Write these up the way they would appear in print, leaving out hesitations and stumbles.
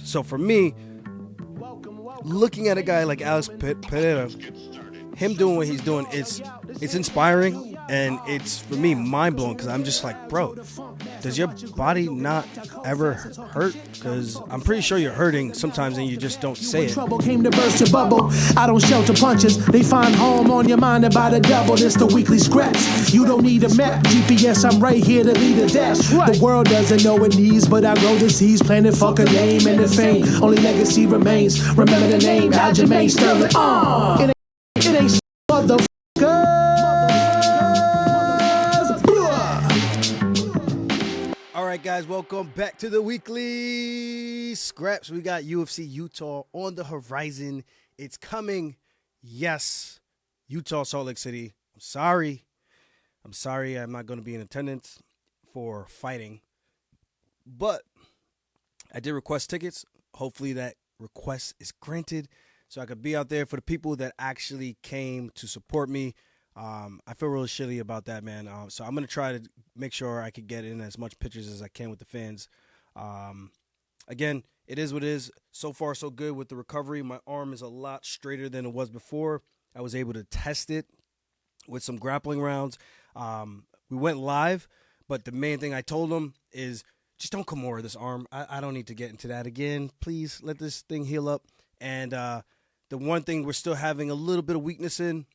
So for me, looking at a guy like Alex Pereira, him doing what he's doing, it's inspiring, and it's, for me, mind-blowing, because I'm just like, bro, does your body not ever hurt? Because I'm pretty sure you're hurting sometimes and you just don't say it. Trouble came to burst your bubble. I don't shelter punches. They find home on your mind about a double. This the weekly scraps. You don't need a map. GPS, I'm right here to lead the dash. The world doesn't know it needs, but I grow disease. Planet fuck a name and the fame. Only legacy remains. Remember the name, Aljo Sterling. It ain't motherfuckers. Alright guys, welcome back to the weekly scraps. We got UFC Utah on the horizon. It's coming. Yes, Utah, Salt Lake City. I'm sorry I'm not going to be in attendance for fighting, but I did request tickets. Hopefully that request is granted so I could be out there for the people that actually came to support me. I feel really shitty about that, man. So I'm going to try to make sure I could get in as much pictures as I can with the fans. Again, it is what it is. So far, so good with the recovery. My arm is a lot straighter than it was before. I was able to test it with some grappling rounds. We went live, but the main thing I told them is just don't come over this arm. I don't need to get into that again. Please let this thing heal up. And the one thing we're still having a little bit of weakness in,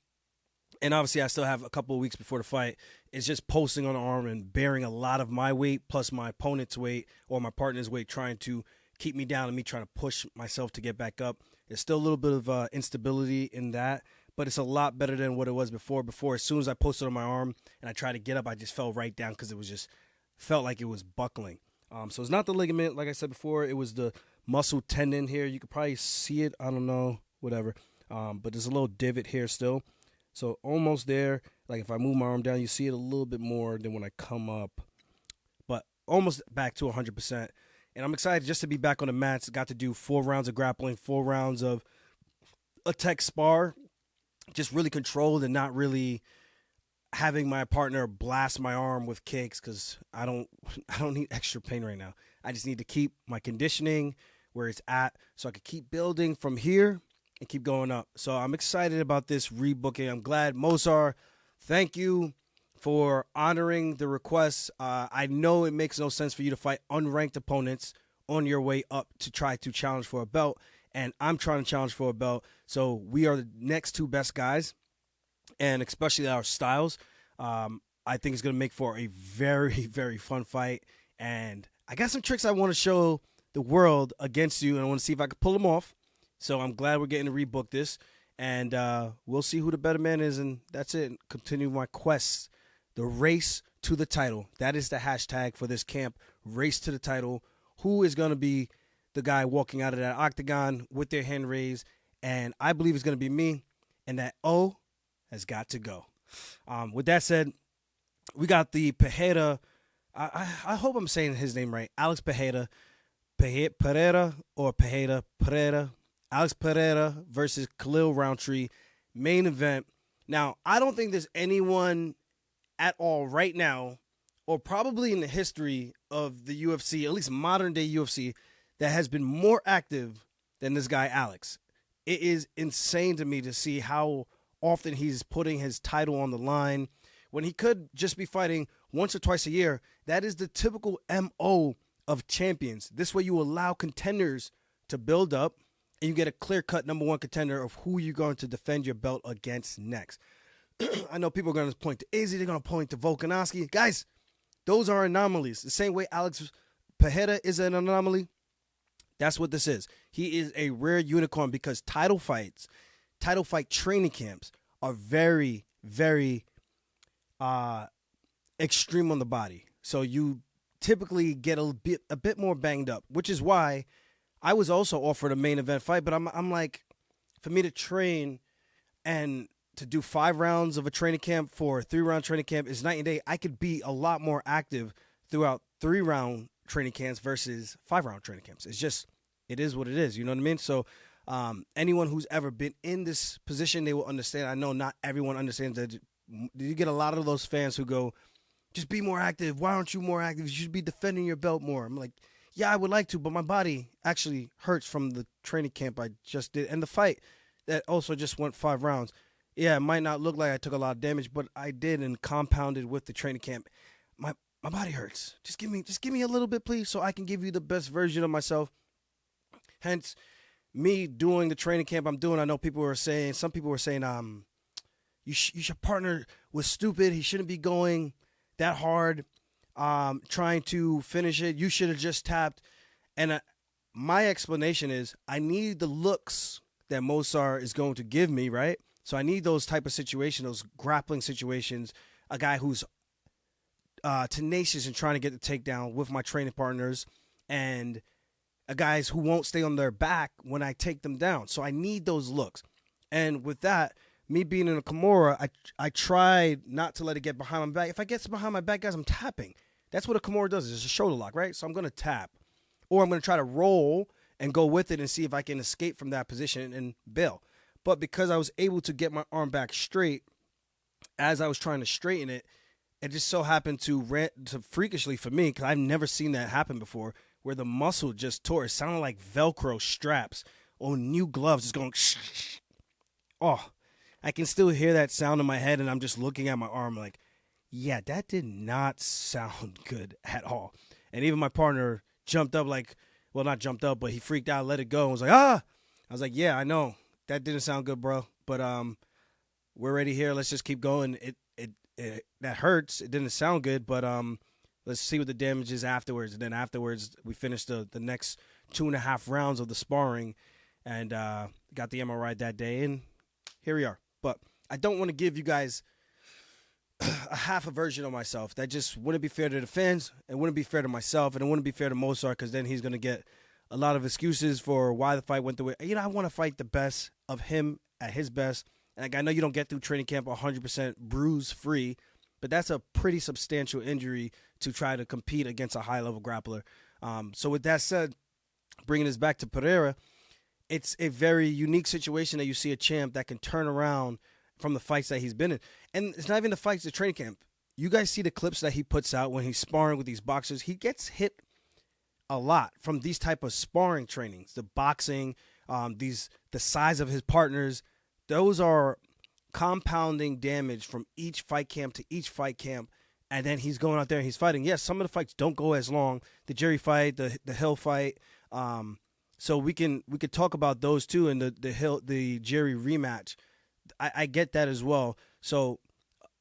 and obviously I still have a couple of weeks before the fight, is just posting on the arm and bearing a lot of my weight plus my opponent's weight or my partner's weight, trying to keep me down and me trying to push myself to get back up. There's still a little bit of instability in that, but it's a lot better than what it was before. Before, as soon as I posted on my arm and I tried to get up, I just fell right down because it was just felt like it was buckling. So it's not the ligament, like I said before. It was the muscle tendon here. You could probably see it. I don't know, whatever. But there's a little divot here still. So almost there. Like if I move my arm down, you see it a little bit more than when I come up. But almost back to 100%. And I'm excited just to be back on the mats. Got to do 4 rounds of grappling, 4 rounds of a tech spar. Just really controlled and not really having my partner blast my arm with kicks, because I don't need extra pain right now. I just need to keep my conditioning where it's at so I can keep building from here and keep going up. So I'm excited about this rebooking. I'm glad. Mozart, thank you for honoring the request. I know it makes no sense for you to fight unranked opponents on your way up to try to challenge for a belt, and I'm trying to challenge for a belt. So we are the next 2 best guys, and especially our styles. I think it's going to make for a very, very fun fight, and I got some tricks I want to show the world against you, and I want to see if I can pull them off. So I'm glad we're getting to rebook this, and we'll see who the better man is, and that's it. Continue my quest, the race to the title. That is the hashtag for this camp, race to the title. Who is going to be the guy walking out of that octagon with their hand raised? And I believe it's going to be me, and that O has got to go. With that said, we got the Pereira. I hope I'm saying his name right. Alex Pereira. Pereira. Alex Pereira versus Khalil Roundtree, main event. Now, I don't think there's anyone at all right now, or probably in the history of the UFC, at least modern day UFC, that has been more active than this guy, Alex. It is insane to me to see how often he's putting his title on the line when he could just be fighting once or twice a year. That is the typical MO of champions. This way you allow contenders to build up, and you get a clear-cut number 1 contender of who you're going to defend your belt against next. I know people are going to point to Izzy. They're going to point to Volkanovski. Guys, those are anomalies. The same way Alex Pereira is an anomaly, that's what this is. He is a rare unicorn, because title fight training camps are very, very extreme on the body. So you typically get a bit more banged up, which is why I was also offered a main event fight, but I'm like, for me to train and to do 5 rounds of a training camp for a 3-round training camp is night and day. I could be a lot more active throughout 3-round training camps versus 5-round training camps. It's just, it is what it is. You know what I mean? So anyone who's ever been in this position, they will understand. I know not everyone understands that. You get a lot of those fans who go, just be more active. Why aren't you more active? You should be defending your belt more. I'm like, yeah, I would like to, but my body actually hurts from the training camp I just did. And the fight that also just went 5 rounds. Yeah, it might not look like I took a lot of damage, but I did and compounded with the training camp. My body hurts. Just give me a little bit, please, so I can give you the best version of myself. Hence, me doing the training camp I'm doing. I know some people were saying, your partner was stupid. He shouldn't be going that hard, trying to finish it. You should have just tapped. And my explanation is, I need the looks that Mozart is going to give me, right? So I need those type of situations, those grappling situations, a guy who's tenacious and trying to get the takedown with my training partners, and a guys who won't stay on their back when I take them down. So I need those looks. And with that, me being in a Kimura, I tried not to let it get behind my back. If I get behind my back, guys, I'm tapping. That's what a Kimura does. It's a shoulder lock, right? So I'm going to tap. Or I'm going to try to roll and go with it and see if I can escape from that position and bail. But because I was able to get my arm back straight as I was trying to straighten it, it just so happened to freakishly for me, because I've never seen that happen before, where the muscle just tore. It sounded like Velcro straps on new gloves. It's going, oh, I can still hear that sound in my head, and I'm just looking at my arm like, yeah, that did not sound good at all. And even my partner jumped up not jumped up, but he freaked out, let it go, and was like, ah! I was like, yeah, I know. That didn't sound good, bro. But we're already here. Let's just keep going. That hurts. It didn't sound good, but let's see what the damage is afterwards. And then afterwards, we finished the next 2.5 rounds of the sparring, and got the MRI that day, and here we are. But I don't want to give you guys a half a version of myself. That just wouldn't be fair to the fans. It wouldn't be fair to myself, and it wouldn't be fair to Mozart, because then he's going to get a lot of excuses for why the fight went the way. I want to fight the best of him at his best. And I know you don't get through training camp 100% bruise-free, but that's a pretty substantial injury to try to compete against a high-level grappler. So with that said, bringing this back to Pereira, it's a very unique situation that you see a champ that can turn around from the fights that he's been in. And it's not even the fights, the training camp. You guys see the clips that he puts out when he's sparring with these boxers. He gets hit a lot from these type of sparring trainings, the boxing, the size of his partners. Those are compounding damage from each fight camp to each fight camp, and then he's going out there and he's fighting. Yes, some of the fights don't go as long. The Jerry fight, the Hill fight. So we could talk about those too, and the Jerry rematch. I get that as well. So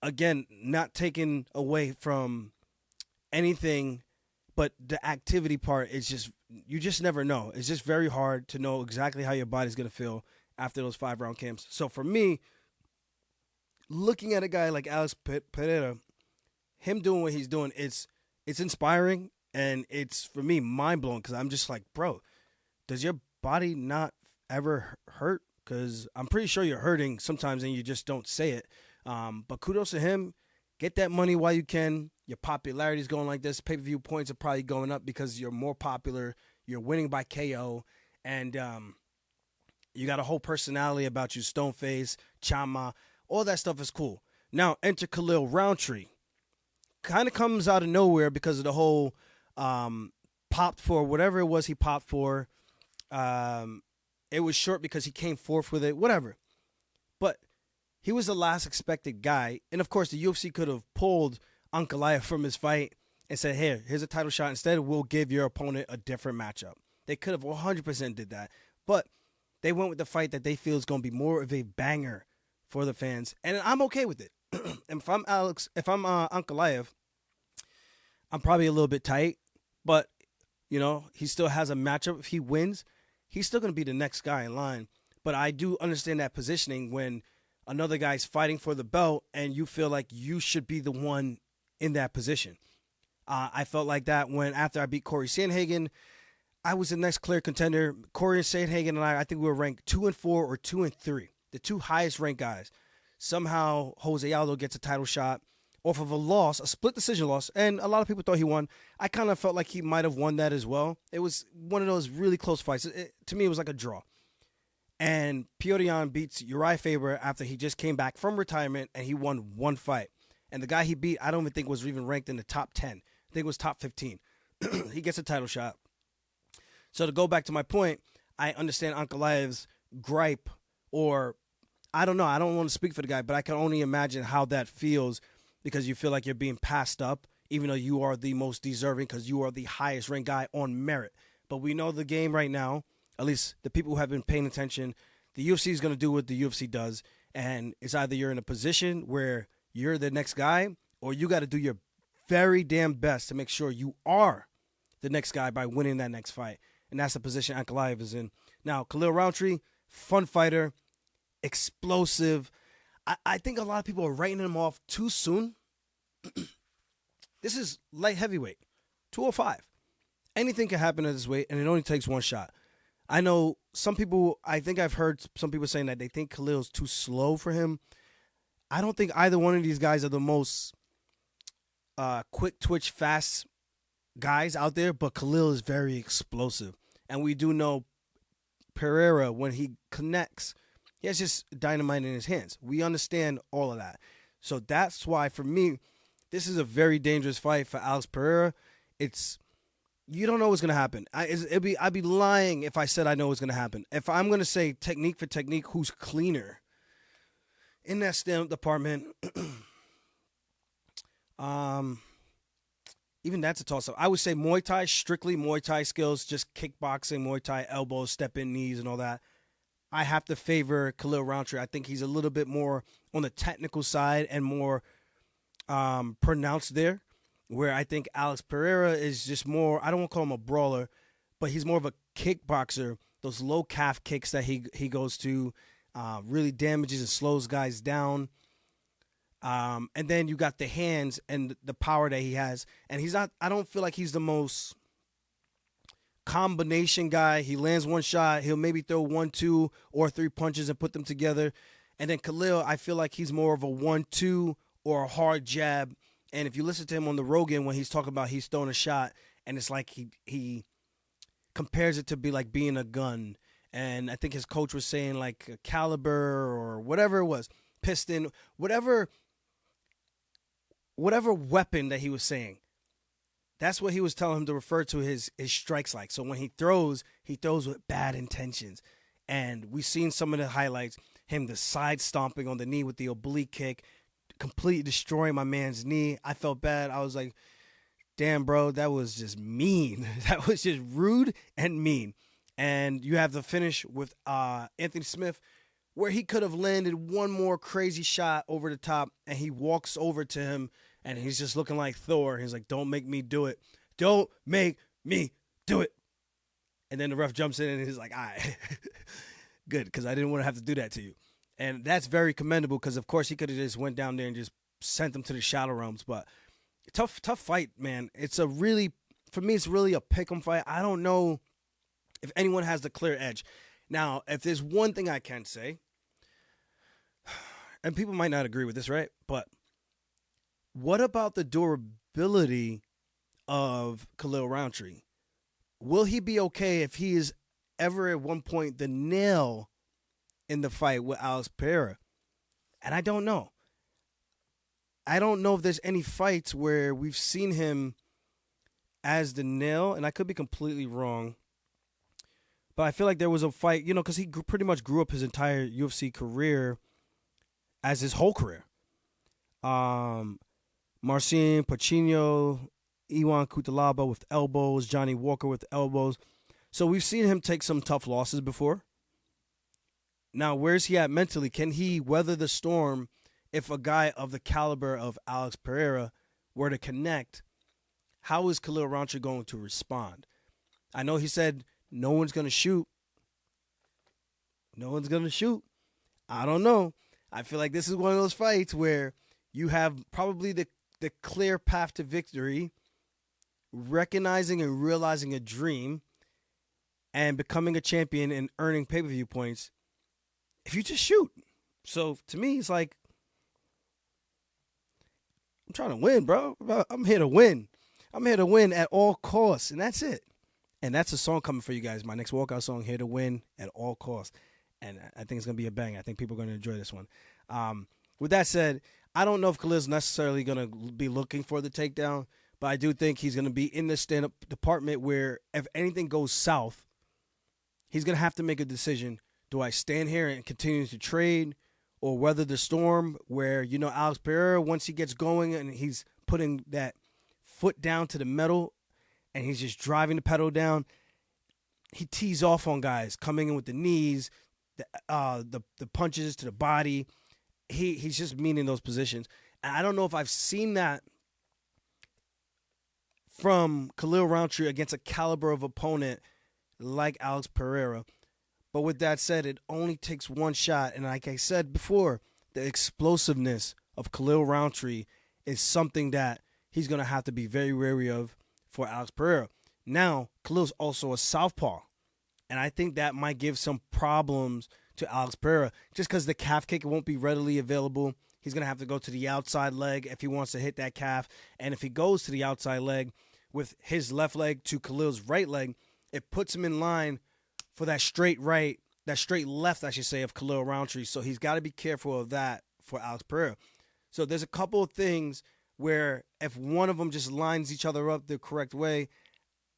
again, not taking away from anything, but the activity part is just, you just never know. It's just very hard to know exactly how your body's gonna feel after those 5-round camps. So for me, looking at a guy like Alex Pereira, him doing what he's doing, it's inspiring, and it's, for me, mind-blowing, because I'm just like, bro, does your body not ever hurt? Because I'm pretty sure you're hurting sometimes and you just don't say it. But kudos to him. Get that money while you can. Your popularity is going like this. Pay-per-view points are probably going up because you're more popular. You're winning by KO. And you got a whole personality about you. Stoneface, Chama, all that stuff is cool. Now, enter Khalil Roundtree. Kind of comes out of nowhere because of the whole popped for whatever it was he popped for. It was short because he came forth with it, whatever. But he was the last expected guy. And, of course, the UFC could have pulled Ankalaev from his fight and said, here's a title shot. Instead, we'll give your opponent a different matchup. They could have 100% did that. But they went with the fight that they feel is going to be more of a banger for the fans. And I'm okay with it. And if I'm Ankalaev, I'm probably a little bit tight. But, he still has a matchup. If he wins, he's still going to be the next guy in line. But I do understand that positioning when another guy's fighting for the belt and you feel like you should be the one in that position. I felt like that when after I beat Corey Sandhagen, I was the next clear contender. Corey Sandhagen and I think we were ranked 2 and 4 or 2 and 3, the 2 highest ranked guys. Somehow Jose Aldo gets a title shot off of a loss, a split decision loss, and a lot of people thought he won. I kind of felt like he might have won that as well. It was one of those really close fights. To me, it was like a draw. And Petr Yan beats Uriah Faber after he just came back from retirement, and he won one fight. And the guy he beat, I don't even think was even ranked in the top 10. I think it was top 15. He gets a title shot. So to go back to my point, I understand Ankalaev's gripe, or I don't know. I don't want to speak for the guy, but I can only imagine how that feels because you feel like you're being passed up, even though you are the most deserving because you are the highest ranked guy on merit. But we know the game right now, at least the people who have been paying attention, the UFC is going to do what the UFC does. And it's either you're in a position where you're the next guy or you got to do your very damn best to make sure you are the next guy by winning that next fight. And that's the position Ankalaev is in. Now, Khalil Rountree, fun fighter, explosive. I think a lot of people are writing him off too soon. This is light heavyweight, 205. Anything can happen at this weight, and it only takes one shot. I know some people, I think I've heard some people saying that they think Khalil's too slow for him. I don't think either one of these guys are the most quick twitch, fast guys out there, but Khalil is very explosive. And we do know Pereira, when he connects, he has just dynamite in his hands. We understand all of that. So that's why, for me, this is a very dangerous fight for Alex Pereira. You don't know what's going to happen. I'd be lying if I said I know what's going to happen. If I'm going to say technique for technique, who's cleaner in that stand-up department, even that's a toss-up. I would say Muay Thai, strictly Muay Thai skills, just kickboxing, Muay Thai, elbows, step-in knees, and all that. I have to favor Khalil Rountree. I think he's a little bit more on the technical side and more pronounced there, where I think Alex Pereira is just more, I don't want to call him a brawler, but he's more of a kickboxer. Those low calf kicks that he goes to really damages and slows guys down. And then you got the hands and the power that he has. And I don't feel like he's the most combination guy. He lands one shot, he'll maybe throw 1, 2, or 3 punches and put them together. And then Khalil, I feel like he's more of a 1-2 or a hard jab. And if you listen to him on the Rogan when he's talking about he's throwing a shot, and it's like he compares it to be like being a gun. And I think his coach was saying like a caliber or whatever it was, piston, whatever weapon that he was saying. That's what he was telling him to refer to his strikes like. So when he throws with bad intentions. And we've seen some of the highlights, him the side stomping on the knee with the oblique kick, completely destroying my man's knee. I felt bad. I was like, damn, bro, that was just mean. That was just rude and mean. And you have the finish with Anthony Smith, where he could have landed one more crazy shot over the top, and he walks over to him, and he's just looking like Thor. He's like, don't make me do it. Don't make me do it. And then the ref jumps in, and he's like, all right, good, because I didn't want to have to do that to you. And that's very commendable because, of course, he could have just went down there and just sent them to the shadow realms. But tough fight, man. For me, it's really a pick'em fight. I don't know if anyone has the clear edge. Now, if there's one thing I can say, and people might not agree with this, right? But what about the durability of Khalil Rountree? Will he be okay if he is ever at one point the nail in the fight with Alex Pereira? And I don't know. I don't know if there's any fights where we've seen him as the nail, and I could be completely wrong. But I feel like there was a fight, because he pretty much grew up his entire UFC career as his whole career. Marcin Pacino, Iwan Cutelaba with elbows, Johnny Walker with elbows. So we've seen him take some tough losses before. Now, where's he at mentally? Can he weather the storm if a guy of the caliber of Alex Pereira were to connect? How is Khalil Rountree going to respond? I know he said no one's going to shoot. No one's going to shoot. I don't know. I feel like this is one of those fights where you have probably the clear path to victory, recognizing and realizing a dream, and becoming a champion and earning pay-per-view points if you just shoot. So to me, it's like, I'm trying to win, bro. I'm here to win. I'm here to win at all costs, and that's it. And that's a song coming for you guys. My next walkout song, Here to Win at All Costs. And I think it's going to be a bang. I think people are going to enjoy this one. With that said, I don't know if Khalil's necessarily going to be looking for the takedown, but I do think he's going to be in the stand-up department where if anything goes south, he's going to have to make a decision. Do I stand here and continue to trade or weather the storm where, Alex Pereira, once he gets going and he's putting that foot down to the metal and he's just driving the pedal down, he tees off on guys coming in with the knees, the punches to the body. He's just meaning those positions. And I don't know if I've seen that from Khalil Rountree against a caliber of opponent like Alex Pereira. But with that said, it only takes one shot. And like I said before, the explosiveness of Khalil Rountree is something that he's going to have to be very wary of for Alex Pereira. Now, Khalil's also a southpaw. And I think that might give some problems to Alex Pereira just because the calf kick won't be readily available. He's going to have to go to the outside leg if he wants to hit that calf. And if he goes to the outside leg with his left leg to Khalil's right leg, it puts him in line for that straight right, that straight left, I should say, of Khalil Rountree. So he's got to be careful of that for Alex Pereira. So there's a couple of things where if one of them just lines each other up the correct way,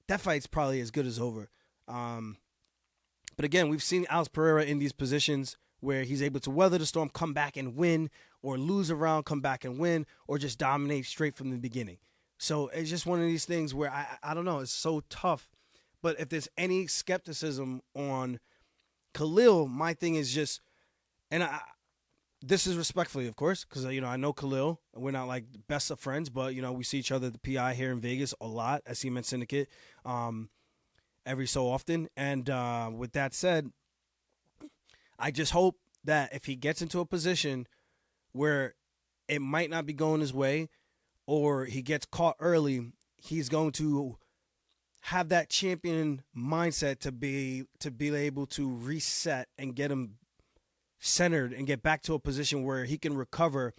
that fight's probably as good as over. But again, we've seen Alex Pereira in these positions where he's able to weather the storm, come back and win, or lose a round, come back and win, or just dominate straight from the beginning. So it's just one of these things where I don't know, it's so tough. But if there's any skepticism on Khalil, my thing is just, and this is respectfully, of course, because I know Khalil, and we're not like the best of friends, but we see each other at the PI here in Vegas a lot at Cement Syndicate, every so often. And with that said, I just hope that if he gets into a position where it might not be going his way, or he gets caught early, he's going to have that champion mindset to be able to reset and get him centered and get back to a position where he can recover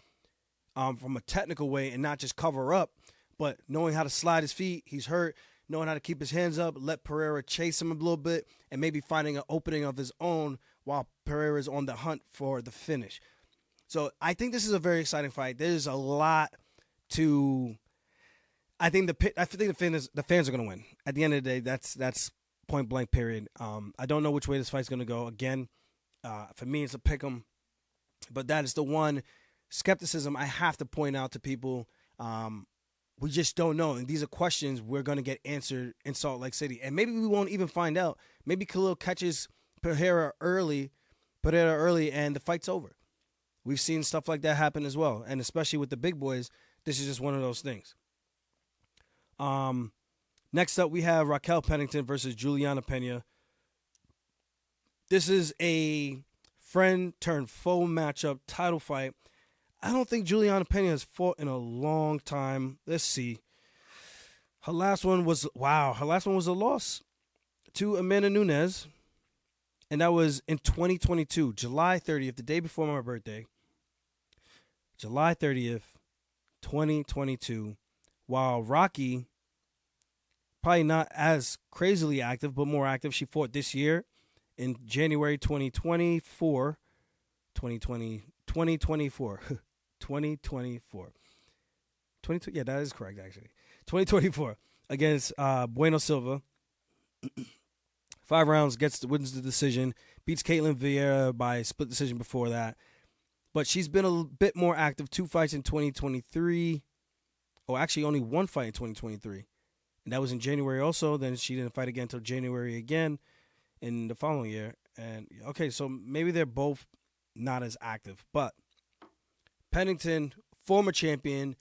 from a technical way and not just cover up, but knowing how to slide his feet. He's hurt, knowing how to keep his hands up, let Pereira chase him a little bit, and maybe finding an opening of his own while Pereira is on the hunt for the finish. So I think this is a very exciting fight. There's a lot to. I think the fans are going to win. At the end of the day, that's point blank. Period. I don't know which way this fight's going to go. Again, for me, it's a pick 'em, but that is the one skepticism I have to point out to people. We just don't know, and these are questions we're going to get answered in Salt Lake City, and maybe we won't even find out. Maybe Khalil catches Pereira early, and the fight's over. We've seen stuff like that happen as well, and especially with the big boys, this is just one of those things. Next up, we have Raquel Pennington versus Juliana Pena. This is a friend-turned-foe matchup title fight. I don't think Juliana Pena has fought in a long time. Let's see. Her last one was a loss to Amanda Nunes, and that was in 2022, July 30th, the day before my birthday. July 30th, 2022. While Rocky, probably not as crazily active, but more active, she fought this year in January 2024. 2024. 2024. Yeah, that is correct, actually. 2024 against Bueno Silva. 5 rounds, wins the decision, beats Caitlin Vieira by split decision before that. But she's been a bit more active. 2 fights in 2023. Oh, actually, only 1 fight in 2023. And that was in January also. Then she didn't fight again until January again in the following year. And, okay, so maybe they're both not as active. But Pennington, former champion,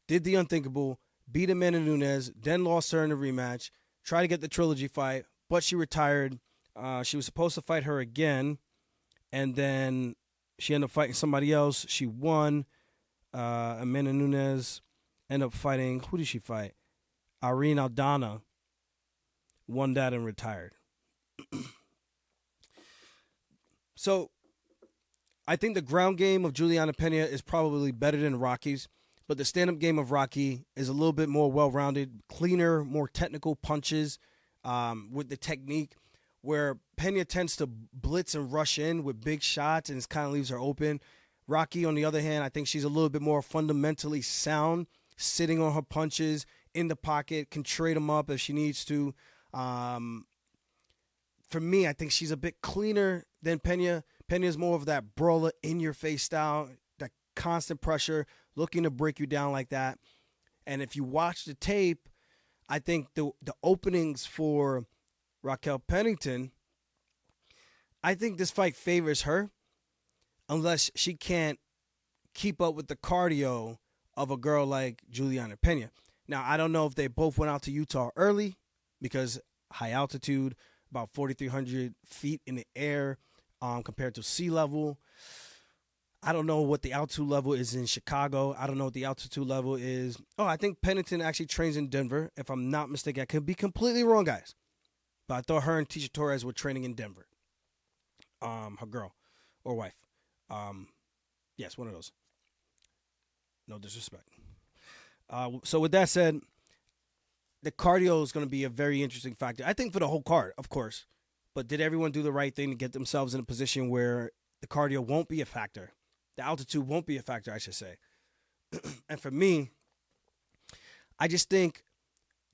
did the unthinkable, beat Amanda Nunes, then lost her in a rematch, tried to get the trilogy fight, but she retired. She was supposed to fight her again, and then she ended up fighting somebody else. She won. Amanda Nunes ended up fighting, who did she fight? Irene Aldana. Won that and retired. So, I think the ground game of Juliana Pena is probably better than Rocky's, but the stand-up game of Rocky is a little bit more well-rounded, cleaner, more technical punches with the technique, where Pena tends to blitz and rush in with big shots and it kind of leaves her open. Rocky, on the other hand, I think she's a little bit more fundamentally sound, sitting on her punches, in the pocket, can trade him up if she needs to. For me, I think she's a bit cleaner than Pena. Pena's more of that brawler, in-your-face style, that constant pressure, looking to break you down like that. And if you watch the tape, I think the openings for Raquel Pennington, I think this fight favors her unless she can't keep up with the cardio of a girl like Juliana Pena. Now, I don't know if they both went out to Utah early because high altitude, about 4,300 feet in the air compared to sea level. I don't know what the altitude level is in Chicago. I don't know what the altitude level is. Oh, I think Pennington actually trains in Denver, if I'm not mistaken. I could be completely wrong, guys. But I thought her and Tisha Torres were training in Denver. Her girl or wife. Yes, one of those. No disrespect. So with that said, the cardio is going to be a very interesting factor. I think for the whole card, of course. But did everyone do the right thing to get themselves in a position where the cardio won't be a factor? The altitude won't be a factor, I should say. And for me, I just think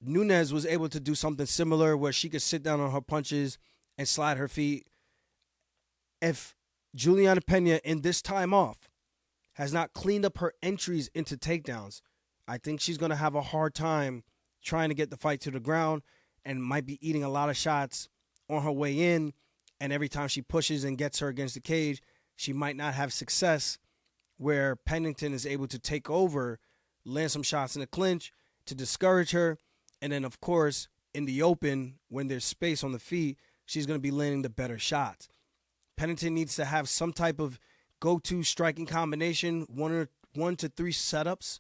Nunes was able to do something similar where she could sit down on her punches and slide her feet. If Juliana Pena, in this time off, has not cleaned up her entries into takedowns, I think she's going to have a hard time trying to get the fight to the ground and might be eating a lot of shots on her way in. And every time she pushes and gets her against the cage, she might not have success where Pennington is able to take over, land some shots in the clinch to discourage her. And then, of course, in the open, when there's space on the feet, she's going to be landing the better shots. Pennington needs to have some type of go-to striking combination, one to three setups.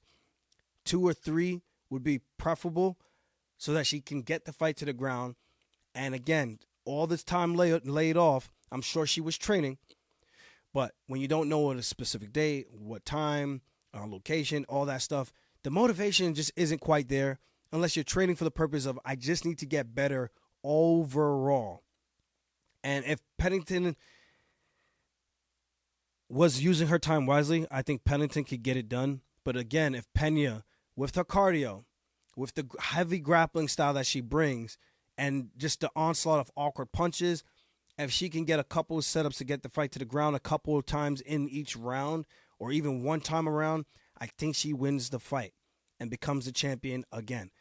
2 or 3 would be preferable so that she can get the fight to the ground. And again, all this time laid off, I'm sure she was training. But when you don't know at a specific date, what time, location, all that stuff, the motivation just isn't quite there unless you're training for the purpose of, I just need to get better overall. And if Pennington was using her time wisely, I think Pennington could get it done. But again, if Pena, with her cardio, with the heavy grappling style that she brings, and just the onslaught of awkward punches, if she can get a couple of setups to get the fight to the ground a couple of times in each round, or even one time around, I think she wins the fight and becomes the champion again.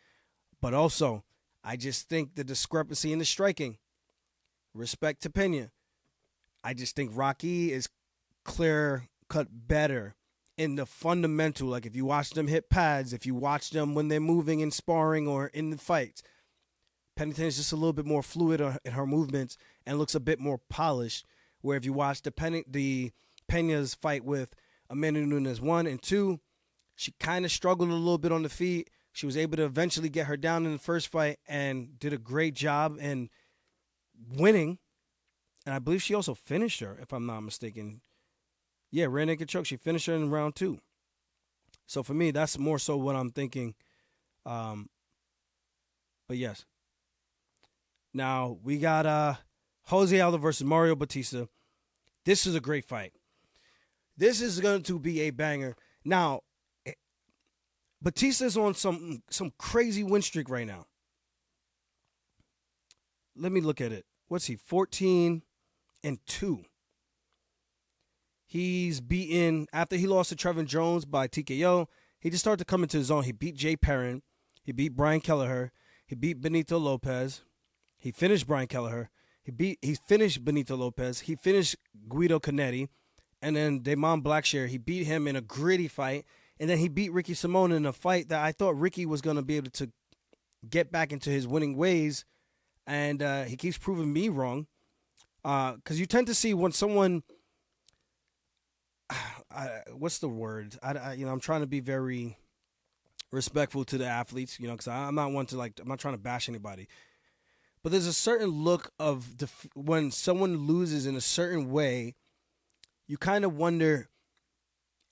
But also, I just think the discrepancy in the striking, respect to Pena, I just think Rocky is clear-cut better in the fundamental. Like if you watch them hit pads, if you watch them when they're moving and sparring or in the fights, Pennington is just a little bit more fluid in her movements and looks a bit more polished. Where if you watch the Pena's fight with Amanda Nunes 1 and 2, she kind of struggled a little bit on the feet. She was able to eventually get her down in the first fight and did a great job in winning. And I believe she also finished her, if I'm not mistaken. Yeah, rear naked choke. She finished her in round 2. So for me, that's more so what I'm thinking. But yes. Now, we got Jose Aldo versus Mario Batista. This is a great fight. This is going to be a banger. Now, Batista's on some crazy win streak right now. Let me look at it. What's he? 14-2. He's beaten, after he lost to Trevin Jones by TKO, he just started to come into his own. He beat Jay Perrin. He beat Brian Kelleher. He beat Benito Lopez. He finished Brian Kelleher. He finished Benito Lopez. He finished Guido Canetti. And then Damon Blackshear, he beat him in a gritty fight. And then he beat Ricky Simone in a fight that I thought Ricky was going to be able to get back into his winning ways. And he keeps proving me wrong. Because you tend to see when someone, what's the word? I'm trying to be very respectful to the athletes, because I'm not one to I'm not trying to bash anybody. But there's a certain look of when someone loses in a certain way, you kind of wonder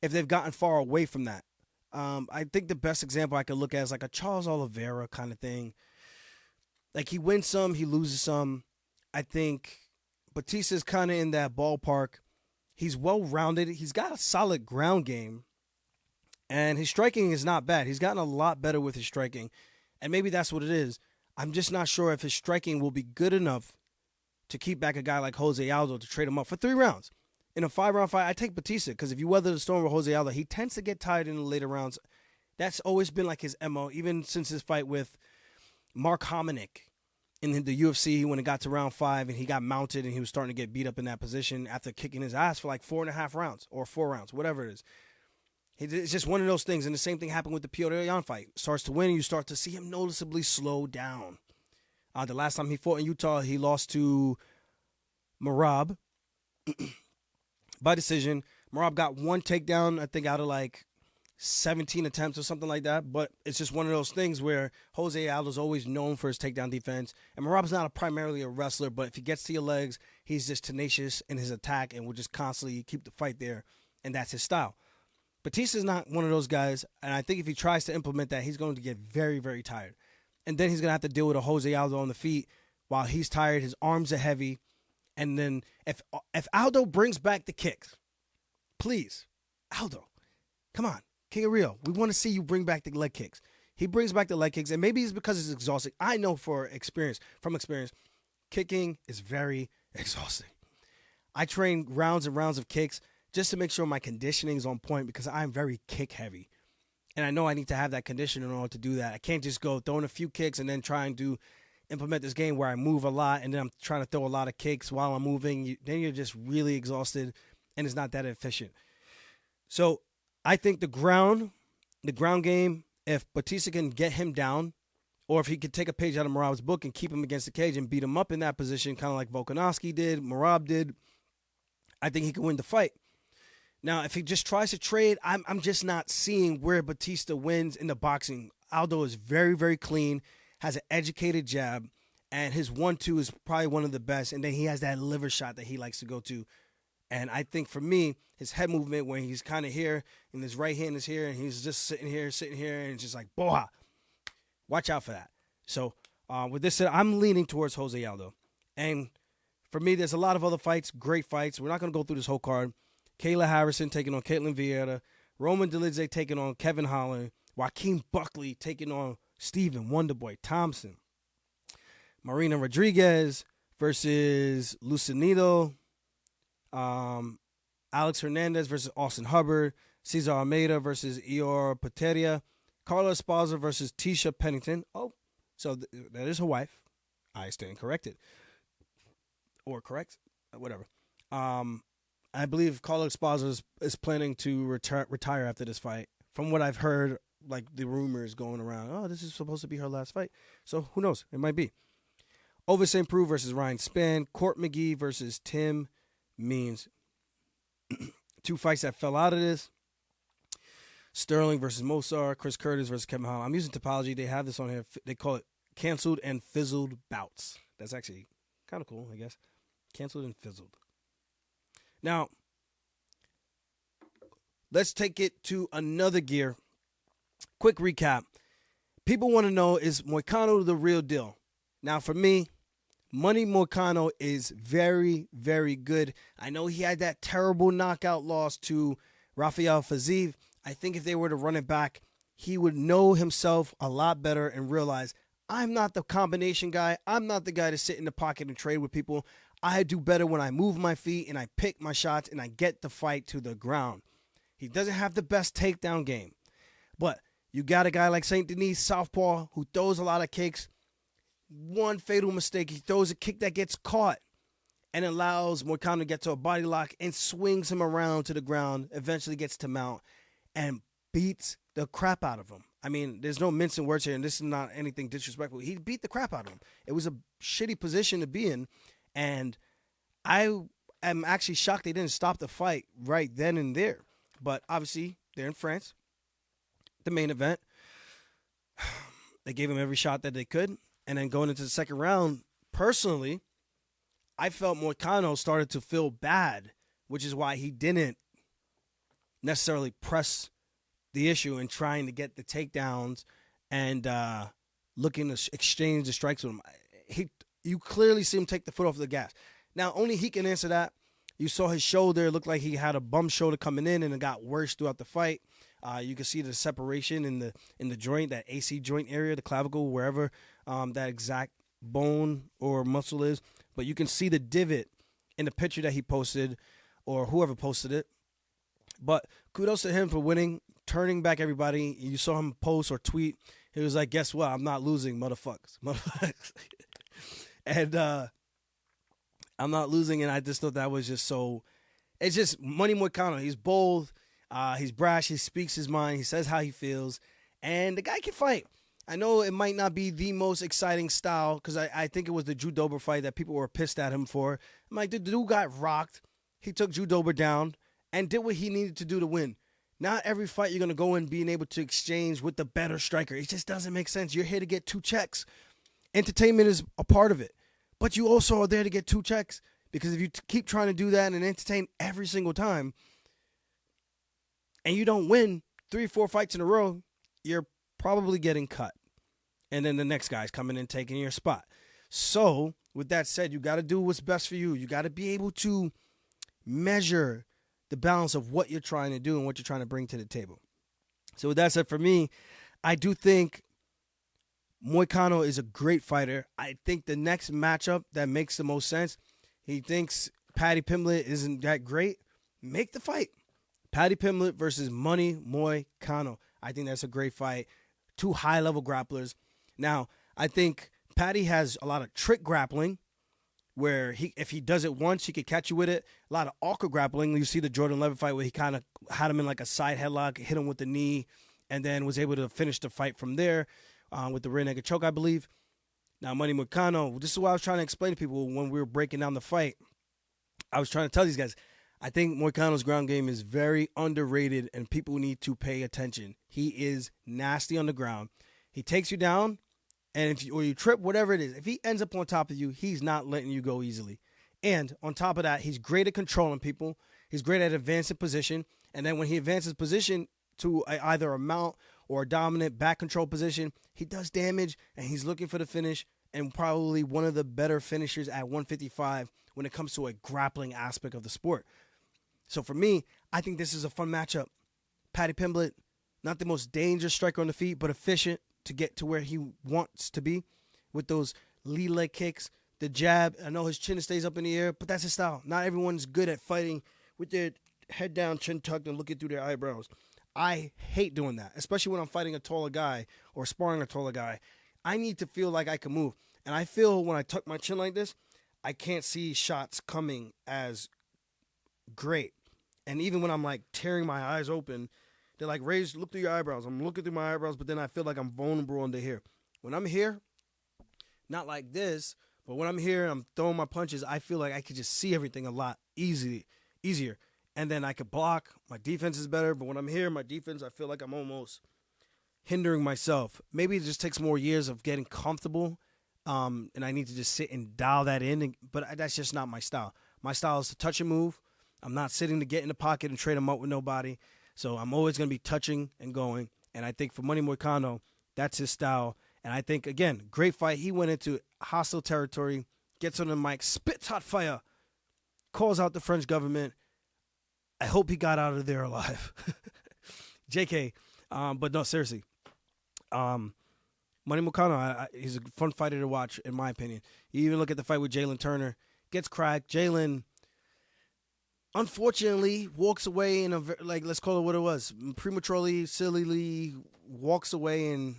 if they've gotten far away from that. I think the best example I could look at is like a Charles Oliveira kind of thing. Like he wins some, he loses some. I think Batista's kind of in that ballpark. He's well-rounded. He's got a solid ground game. And his striking is not bad. He's gotten a lot better with his striking. And maybe that's what it is. I'm just not sure if his striking will be good enough to keep back a guy like Jose Aldo to trade him up for 3 rounds. In a 5-round fight, I take Batista because if you weather the storm with Jose Aldo, he tends to get tired in the later rounds. That's always been like his MO, even since his fight with Mark Hominick in the UFC when it got to round 5 and he got mounted and he was starting to get beat up in that position after kicking his ass for like 4.5 rounds or 4 rounds, whatever it is. It's just one of those things. And the same thing happened with the Pereira Yan fight. Starts to win and you start to see him noticeably slow down. The last time he fought in Utah, he lost to Merab by decision. Merab got 1 takedown, I think, out of like 17 attempts or something like that. But it's just one of those things where Jose Aldo's always known for his takedown defense. And Merab's not primarily a wrestler, but if he gets to your legs, he's just tenacious in his attack and will just constantly keep the fight there. And that's his style. Batista's not one of those guys. And I think if he tries to implement that, he's going to get very, very tired. And then he's going to have to deal with a Jose Aldo on the feet while he's tired. His arms are heavy. And then if Aldo brings back the kicks, please, Aldo, come on, King of Rio. We want to see you bring back the leg kicks. He brings back the leg kicks, and maybe it's because it's exhausting. I know from experience, kicking is very exhausting. I train rounds and rounds of kicks just to make sure my conditioning is on point because I'm very kick heavy. And I know I need to have that condition in order to do that. I can't just go throwing a few kicks and then try and implement this game where I move a lot and then I'm trying to throw a lot of kicks while I'm moving. Then you're just really exhausted and it's not that efficient. So I think the ground game, if Batista can get him down or if he could take a page out of Merab's book and keep him against the cage and beat him up in that position, kind of like Volkanovski did, Merab did, I think he could win the fight. Now, if he just tries to trade, I'm just not seeing where Batista wins in the boxing. Aldo is very, very clean, has an educated jab, and his 1-2 is probably one of the best. And then he has that liver shot that he likes to go to. And I think for me, his head movement when he's kind of here and his right hand is here and he's just sitting here, and it's just like, boah, watch out for that. So with this said, I'm leaning towards Jose Aldo. And for me, there's a lot of other fights, great fights. We're not going to go through this whole card. Kayla Harrison taking on Caitlin Vieira. Roman Dolidze taking on Kevin Holland. Joaquin Buckley taking on Steven Wonderboy Thompson. Marina Rodriguez versus Lucinito. Alex Hernandez versus Austin Hubbard. Cesar Almeida versus Eor Pateria. Carla Esparza versus Tisha Pennington. Oh, so that is her wife. I stand corrected. Or correct. Whatever. I believe Carla Esparza is planning to retire after this fight. From what I've heard, like the rumors going around, oh, this is supposed to be her last fight. So who knows? It might be. Over St. Preux versus Ryan Spann. Court McGee versus Tim Means. 2 fights that fell out of this. Sterling versus Mosar. Chris Curtis versus Kevin Holland. I'm using Topology. They have this on here. They call it Canceled and Fizzled Bouts. That's actually kind of cool, I guess. Canceled and Fizzled. Now, let's take it to another gear. Quick recap. People want to know, is Moicano the real deal? Now, for me, Money Moicano is very, very good. I know he had that terrible knockout loss to Rafael Fiziev. I think if they were to run it back, he would know himself a lot better and realize, I'm not the combination guy. I'm not the guy to sit in the pocket and trade with people. I do better when I move my feet and I pick my shots and I get the fight to the ground. He doesn't have the best takedown game. But you got a guy like St. Denis, southpaw, who throws a lot of kicks. One fatal mistake, he throws a kick that gets caught and allows Moicano to get to a body lock and swings him around to the ground, eventually gets to mount and beats the crap out of him. I mean, there's no mincing words here, and this is not anything disrespectful. He beat the crap out of him. It was a shitty position to be in, and I am actually shocked they didn't stop the fight right then and there. But obviously, they're in France, the main event. They gave him every shot that they could. And then going into the second round, personally, I felt Moicano started to feel bad, which is why he didn't necessarily press the issue and trying to get the takedowns and looking to exchange the strikes with him. You clearly see him take the foot off the gas. Now, only he can answer that. You saw his shoulder. It looked like he had a bum shoulder coming in, and it got worse throughout the fight. You can see the separation in the joint, that AC joint area, the clavicle, wherever that exact bone or muscle is. But you can see the divot in the picture that he posted, or whoever posted it. But kudos to him for winning, turning back everybody. You saw him post or tweet. He was like, guess what? I'm not losing, motherfuckers. And I'm not losing, and I just thought that was just so. It's just Money Moicano. He's bold. He's brash. He speaks his mind. He says how he feels. And the guy can fight. I know it might not be the most exciting style, because I think it was the Drew Dober fight that people were pissed at him for. I'm like, the dude got rocked. He took Drew Dober down and did what he needed to do to win. Not every fight you're going to go in being able to exchange with the better striker. It just doesn't make sense. You're here to get 2 checks. Entertainment is a part of it. But you also are there to get 2 checks, because if you keep trying to do that and entertain every single time and you don't win 3 or 4 fights in a row, you're probably getting cut. And then the next guy's coming and taking your spot. So with that said, you got to do what's best for you. You got to be able to measure the balance of what you're trying to do and what you're trying to bring to the table. So with that said, for me, I do think Moicano is a great fighter. I think the next matchup that makes the most sense, he thinks Paddy Pimblett isn't that great. Make the fight. Paddy Pimblett versus Money Moicano. I think that's a great fight. 2 high-level grapplers. Now, I think Paddy has a lot of trick grappling, where if he does it once, he could catch you with it. A lot of awkward grappling. You see the Jordan Levitt fight where he kind of had him in like a side headlock, hit him with the knee, and then was able to finish the fight from there with the rear naked choke, I believe. Now, Money Moicano, this is what I was trying to explain to people when we were breaking down the fight. I was trying to tell these guys, I think Moicano's ground game is very underrated, and people need to pay attention. He is nasty on the ground. He takes you down, and or you trip, whatever it is, if he ends up on top of you, he's not letting you go easily. And on top of that, he's great at controlling people. He's great at advancing position. And then when he advances position to either a mount or a dominant back control position, he does damage, and he's looking for the finish, and probably one of the better finishers at 155 when it comes to a grappling aspect of the sport. So for me, I think this is a fun matchup. Paddy Pimblett, not the most dangerous striker on the feet, but efficient to get to where he wants to be with those lead leg kicks, the jab. I know his chin stays up in the air, but that's his style. Not everyone's good at fighting with their head down, chin tucked, and looking through their eyebrows. I hate doing that, especially when I'm fighting a taller guy or sparring a taller guy. I need to feel like I can move. And I feel when I tuck my chin like this, I can't see shots coming as great. And even when I'm like tearing my eyes open, they're like, Raise, look through your eyebrows. I'm looking through my eyebrows, but then I feel like I'm vulnerable under here. When I'm here, not like this, but when I'm here and I'm throwing my punches, I feel like I could just see everything a lot easier. And then I could block. My defense is better, but when I'm here, my defense, I feel like I'm almost hindering myself. Maybe it just takes more years of getting comfortable, and I need to just sit and dial that in. But that's just not my style. My style is to touch and move. I'm not sitting to get in the pocket and trade them up with nobody. So I'm always going to be touching and going. And I think for Money Moicano, that's his style. And I think, again, great fight. He went into hostile territory, gets on the mic, spits hot fire, calls out the French government. I hope he got out of there alive. JK. But no, seriously. Money Moicano, he's a fun fighter to watch, in my opinion. You even look at the fight with Jalen Turner. Gets cracked. Jalen, unfortunately, walks away in a, let's call it what it was. Prematurely, sillily walks away and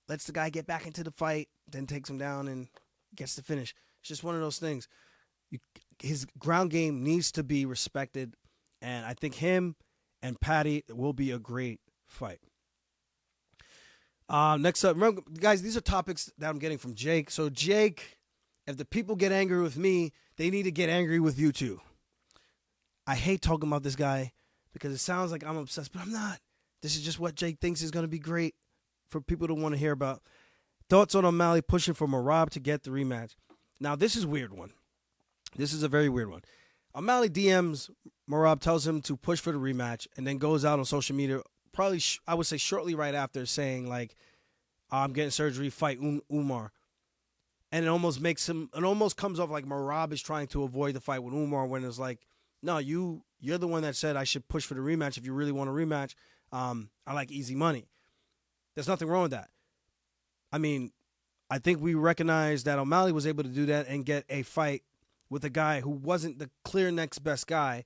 lets the guy get back into the fight, then takes him down and gets the finish. It's just one of those things. His ground game needs to be respected, and I think him and Paddy will be a great fight. Next up, remember, guys, these are topics that I'm getting from Jake. So, Jake, if the people get angry with me, they need to get angry with you too. I hate talking about this guy because it sounds like I'm obsessed, but I'm not. This is just what Jake thinks is going to be great for people to want to hear about. Thoughts on O'Malley pushing for Merab to get the rematch. Now, this is a weird one. This is a very weird one. O'Malley DMs Merab, tells him to push for the rematch, and then goes out on social media, probably, I would say shortly right after, saying, like, I'm getting surgery, fight Umar. And it almost comes off like Merab is trying to avoid the fight with Umar, when it's like, no, you're the one that said I should push for the rematch if you really want a rematch. I like easy money. There's nothing wrong with that. I mean, I think we recognize that O'Malley was able to do that and get a fight with a guy who wasn't the clear next best guy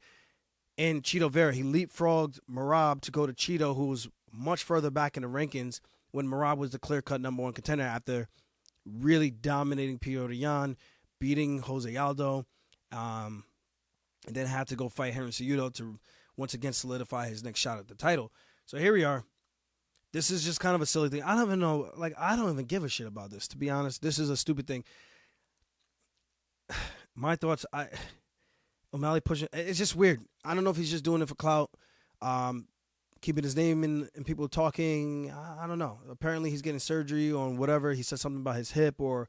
in Chito Vera. He leapfrogged Merab to go to Chito, who was much further back in the rankings when Merab was the clear-cut number one contender after really dominating Pereira, beating Jose Aldo, and then had to go fight Henry Cejudo to once again solidify his next shot at the title. So here we are. This is just kind of a silly thing. I don't even know. Like, I don't even give a shit about this, to be honest. This is a stupid thing. My thoughts, O'Malley pushing, it's just weird. I don't know if he's just doing it for clout, keeping his name in people talking. I don't know. Apparently he's getting surgery on whatever. He said something about his hip or,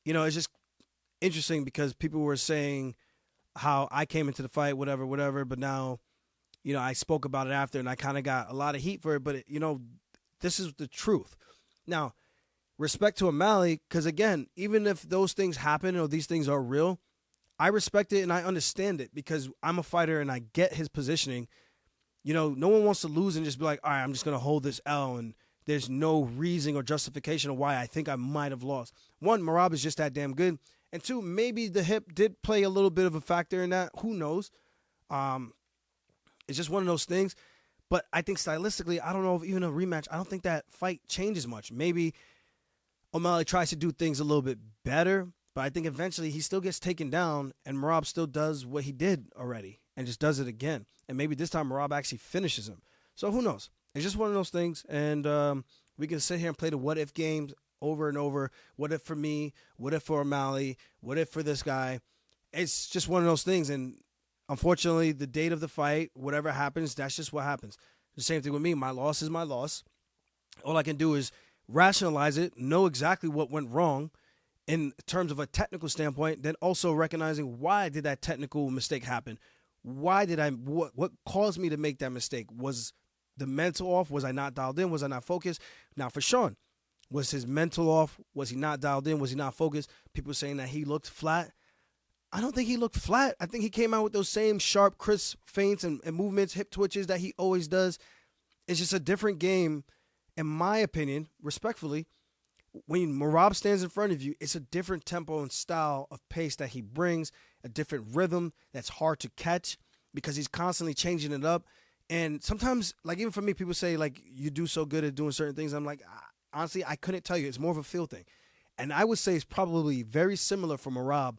it's just interesting because people were saying how I came into the fight, whatever, but now, I spoke about it after and I kind of got a lot of heat for it, but, this is the truth. Now, respect to O'Malley, because, again, even if those things happen or these things are real, I respect it and I understand it because I'm a fighter and I get his positioning. No one wants to lose and just be like, all right, I'm just going to hold this L and there's no reason or justification of why I think I might have lost. One, Merab is just that damn good. And two, maybe the hip did play a little bit of a factor in that. Who knows? It's just one of those things. But I think stylistically, I don't know if even a rematch, I don't think that fight changes much. Maybe O'Malley tries to do things a little bit better, but I think eventually he still gets taken down and Merab still does what he did already and just does it again. And maybe this time Merab actually finishes him. So who knows? It's just one of those things. And we can sit here and play the what-if games over and over. What if for me? What if for O'Malley? What if for this guy? It's just one of those things. And unfortunately, the date of the fight, whatever happens, that's just what happens. The same thing with me. My loss is my loss. All I can do is rationalize it, know exactly what went wrong in terms of a technical standpoint, then also recognizing why did that technical mistake happen? Why did what caused me to make that mistake? Was the mental off? Was I not dialed in? Was I not focused? Now for Sean, was his mental off? Was he not dialed in? Was he not focused? People saying that he looked flat. I don't think he looked flat. I think he came out with those same sharp, crisp feints and movements, hip twitches that he always does. It's just a different game, in my opinion, respectfully. When Merab stands in front of you, it's a different tempo and style of pace that he brings, a different rhythm that's hard to catch because he's constantly changing it up. And sometimes, like even for me, people say, like, you do so good at doing certain things. I'm like, honestly, I couldn't tell you. It's more of a feel thing. And I would say it's probably very similar for Merab.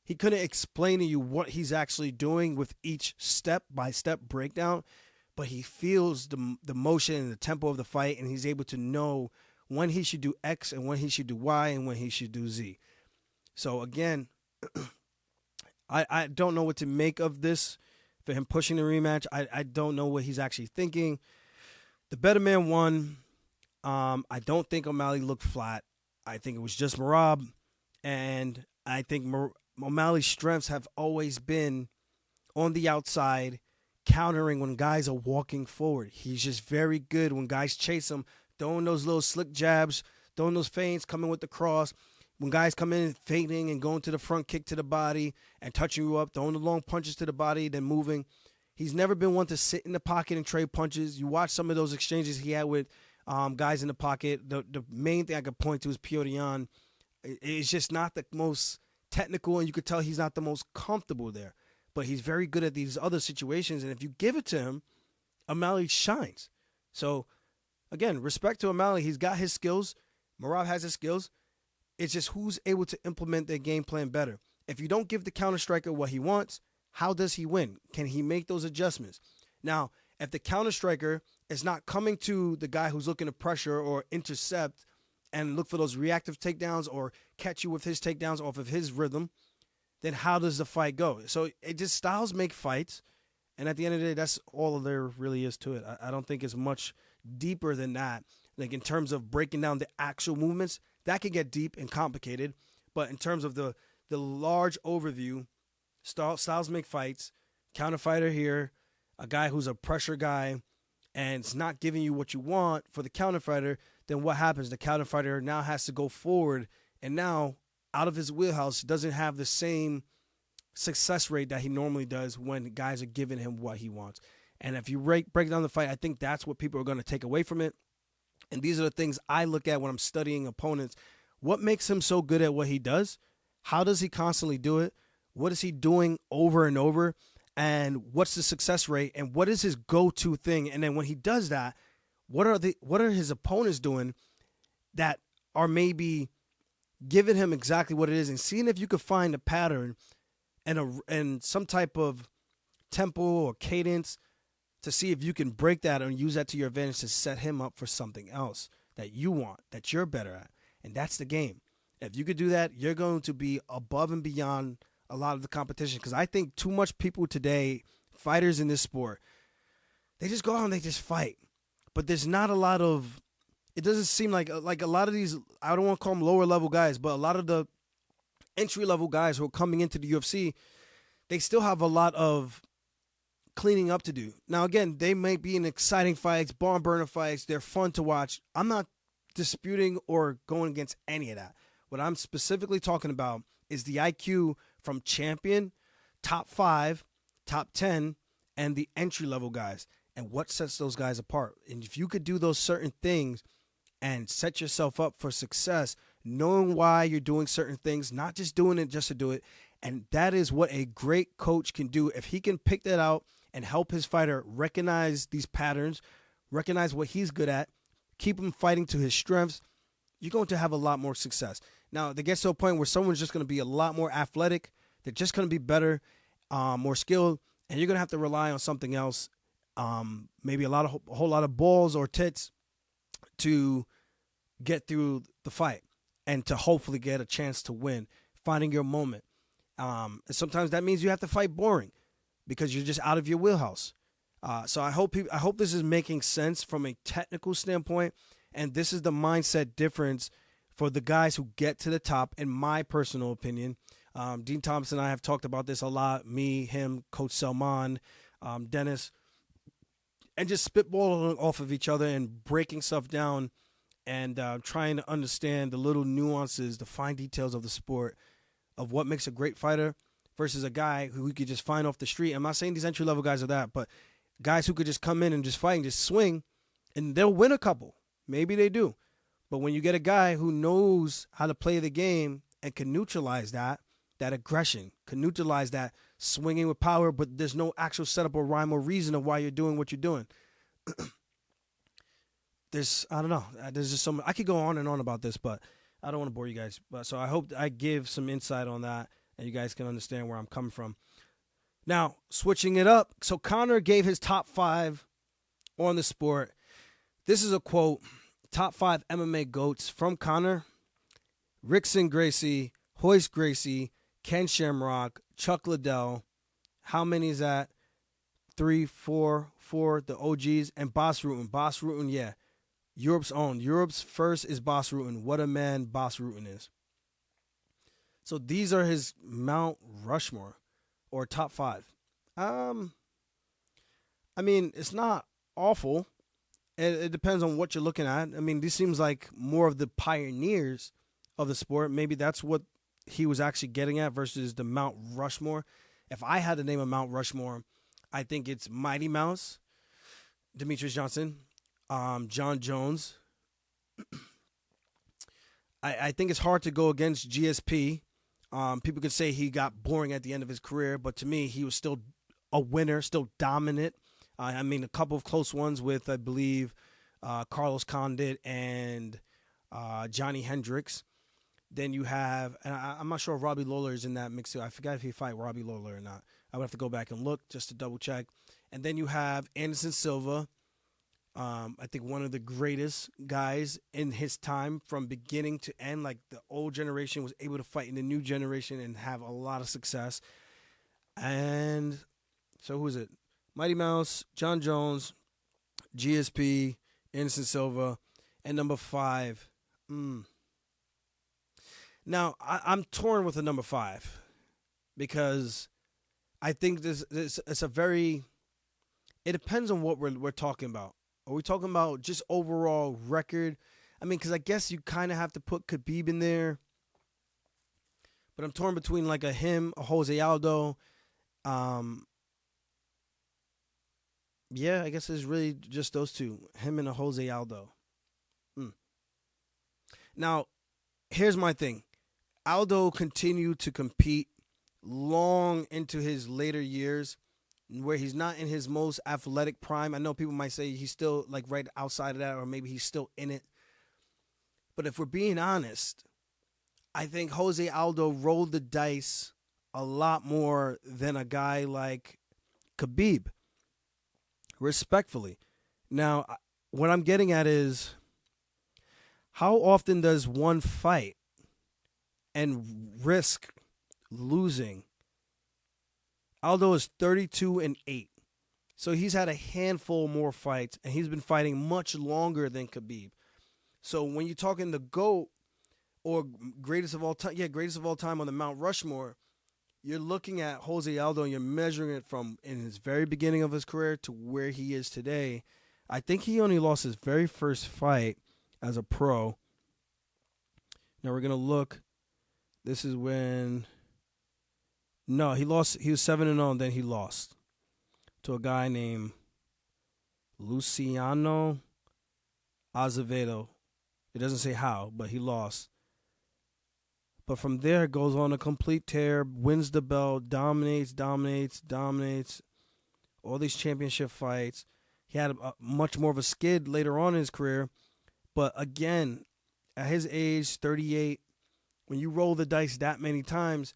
He couldn't explain to you what he's actually doing with each step-by-step breakdown, but he feels the motion and the tempo of the fight, and he's able to know when he should do X and when he should do Y and when he should do Z. So, again, I don't know what to make of this for him pushing the rematch. I don't know what he's actually thinking. The better man won. I don't think O'Malley looked flat. I think it was just Merab, and I think O'Malley's strengths have always been on the outside, countering when guys are walking forward. He's just very good when guys chase him, throwing those little slick jabs, throwing those feints, coming with the cross. When guys come in feinting and going to the front kick to the body and touching you up, throwing the long punches to the body, then moving. He's never been one to sit in the pocket and trade punches. You watch some of those exchanges he had with guys in the pocket. The main thing I could point to is Pereira. It's just not the most technical, and you could tell he's not the most comfortable there. But he's very good at these other situations, and if you give it to him, O'Malley shines. So, again, respect to O'Malley. He's got his skills. Merab has his skills. It's just who's able to implement their game plan better. If you don't give the counter striker what he wants, how does he win? Can he make those adjustments? Now, if the counter striker is not coming to the guy who's looking to pressure or intercept and look for those reactive takedowns or catch you with his takedowns off of his rhythm, then how does the fight go? So it just styles make fights. And at the end of the day, that's all there really is to it. I don't think it's much deeper than that. Like in terms of breaking down the actual movements, that can get deep and complicated. But in terms of the large overview, styles make fights, counter fighter here, a guy who's a pressure guy, and it's not giving you what you want for the counter fighter, then what happens? The counter fighter now has to go forward, and now out of his wheelhouse doesn't have the same success rate that he normally does when guys are giving him what he wants. And if you break down the fight, I think that's what people are going to take away from it. And these are the things I look at when I'm studying opponents. What makes him so good at what he does? How does he constantly do it? What is he doing over and over? And what's the success rate? And what is his go-to thing? And then when he does that, what are his opponents doing that are maybe giving him exactly what it is, and seeing if you could find a pattern and some type of tempo or cadence to see if you can break that and use that to your advantage to set him up for something else that you want, that you're better at. And that's the game. If you could do that, you're going to be above and beyond a lot of the competition. Because I think too much people today, fighters in this sport, they just go out and they just fight. But there's not a lot of, it doesn't seem like a lot of these, I don't want to call them lower level guys, but a lot of the entry level guys who are coming into the UFC, they still have a lot of cleaning up to do. Now, again, they may be in exciting fights, barn burner fights. They're fun to watch. I'm not disputing or going against any of that. What I'm specifically talking about is the IQ from champion, top 5, top 10, and the entry level guys, and what sets those guys apart. And if you could do those certain things and set yourself up for success, knowing why you're doing certain things, not just doing it just to do it. And that is what a great coach can do. If he can pick that out and help his fighter recognize these patterns, recognize what he's good at, keep him fighting to his strengths, you're going to have a lot more success. Now, it gets to a point where someone's just going to be a lot more athletic. They're just going to be better, more skilled, and you're going to have to rely on something else, maybe a whole lot of balls or tits to get through the fight and to hopefully get a chance to win, finding your moment. And sometimes that means you have to fight boring because you're just out of your wheelhouse. So I hope this is making sense from a technical standpoint, and this is the mindset difference for the guys who get to the top, in my personal opinion. Dean Thompson and I have talked about this a lot, me, him, Coach Selman, Dennis, and just spitballing off of each other and breaking stuff down and trying to understand the little nuances, the fine details of the sport, of what makes a great fighter versus a guy who we could just find off the street. I'm not saying these entry-level guys are that, but guys who could just come in and just fight and just swing, and they'll win a couple. Maybe they do. But when you get a guy who knows how to play the game and can neutralize that aggression, can neutralize that swinging with power, but there's no actual setup or rhyme or reason of why you're doing what you're doing. I don't know. There's just I could go on and on about this, but I don't want to bore you guys. So I hope I give some insight on that and you guys can understand where I'm coming from. Now, switching it up. So Conor gave his top 5 on the sport. This is a quote. Top 5 MMA GOATs from Conor: Rickson Gracie, Hoist Gracie, Ken Shamrock, Chuck Liddell. How many is that? 3, 4, the OGs, and Bas Rutten. Bas Rutten, yeah. Europe's own. Europe's first is Bas Rutten. What a man Bas Rutten is. So these are his Mount Rushmore, or top 5. I mean, it's not awful. It depends on what you're looking at. I mean, this seems like more of the pioneers of the sport. Maybe that's what he was actually getting at versus the Mount Rushmore. If I had to name a Mount Rushmore, I think it's Mighty Mouse, Demetrius Johnson, John Jones. I think it's hard to go against GSP. People could say he got boring at the end of his career, but to me, he was still a winner, still dominant. I mean, a couple of close ones with, I believe, Carlos Condit and Johnny Hendricks. Then you have, and I'm not sure if Robbie Lawler is in that mix too. I forgot if he fight Robbie Lawler or not. I would have to go back and look just to double check. And then you have Anderson Silva. I think one of the greatest guys in his time from beginning to end. Like the old generation was able to fight in the new generation and have a lot of success. And so who is it? Mighty Mouse, John Jones, GSP, Anderson Silva, and number 5. Now, I'm torn with the number 5 because I think it's a very – it depends on what we're talking about. Are we talking about just overall record? I mean, because I guess you kind of have to put Khabib in there. But I'm torn between like a Jose Aldo, Yeah, I guess it's really just those two, him and Jose Aldo. Mm. Now, here's my thing. Aldo continued to compete long into his later years where he's not in his most athletic prime. I know people might say he's still like right outside of that or maybe he's still in it. But if we're being honest, I think Jose Aldo rolled the dice a lot more than a guy like Khabib. Respectfully. Now, what I'm getting at is how often does one fight and risk losing? Aldo is 32-8. So he's had a handful more fights, and he's been fighting much longer than Khabib. So when you're talking the GOAT or greatest of all time, greatest of all time on the Mount Rushmore, you're looking at Jose Aldo and you're measuring it from in his very beginning of his career to where he is today. I think he only lost his very first fight as a pro. Now we're going to look. This is when... No, he lost. He was 7-0, and then he lost to a guy named Luciano Azevedo. It doesn't say how, but he lost. But from there, goes on a complete tear, wins the belt, dominates. All these championship fights. He had a much more of a skid later on in his career. But again, at his age, 38, when you roll the dice that many times,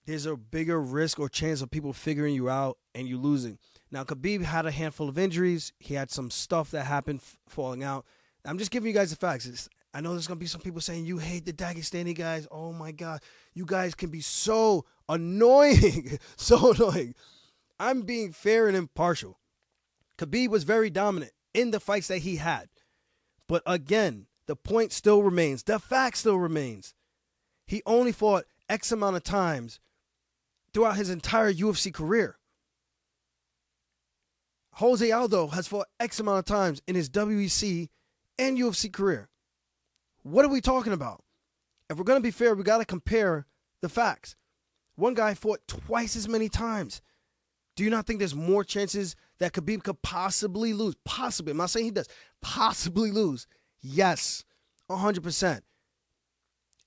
there's a bigger risk or chance of people figuring you out and you losing. Now, Khabib had a handful of injuries. He had some stuff that happened falling out. I'm just giving you guys the facts. I know there's going to be some people saying, you hate the Dagestani guys. Oh, my God. You guys can be so annoying. So annoying. I'm being fair and impartial. Khabib was very dominant in the fights that he had. But again, the point still remains. The fact still remains. He only fought X amount of times throughout his entire UFC career. Jose Aldo has fought X amount of times in his WEC and UFC career. What are we talking about? If we're going to be fair, we got to compare the facts. One guy fought twice as many times. Do you not think there's more chances that Khabib could possibly lose? Possibly. I'm not saying he does. Possibly lose. Yes. 100%.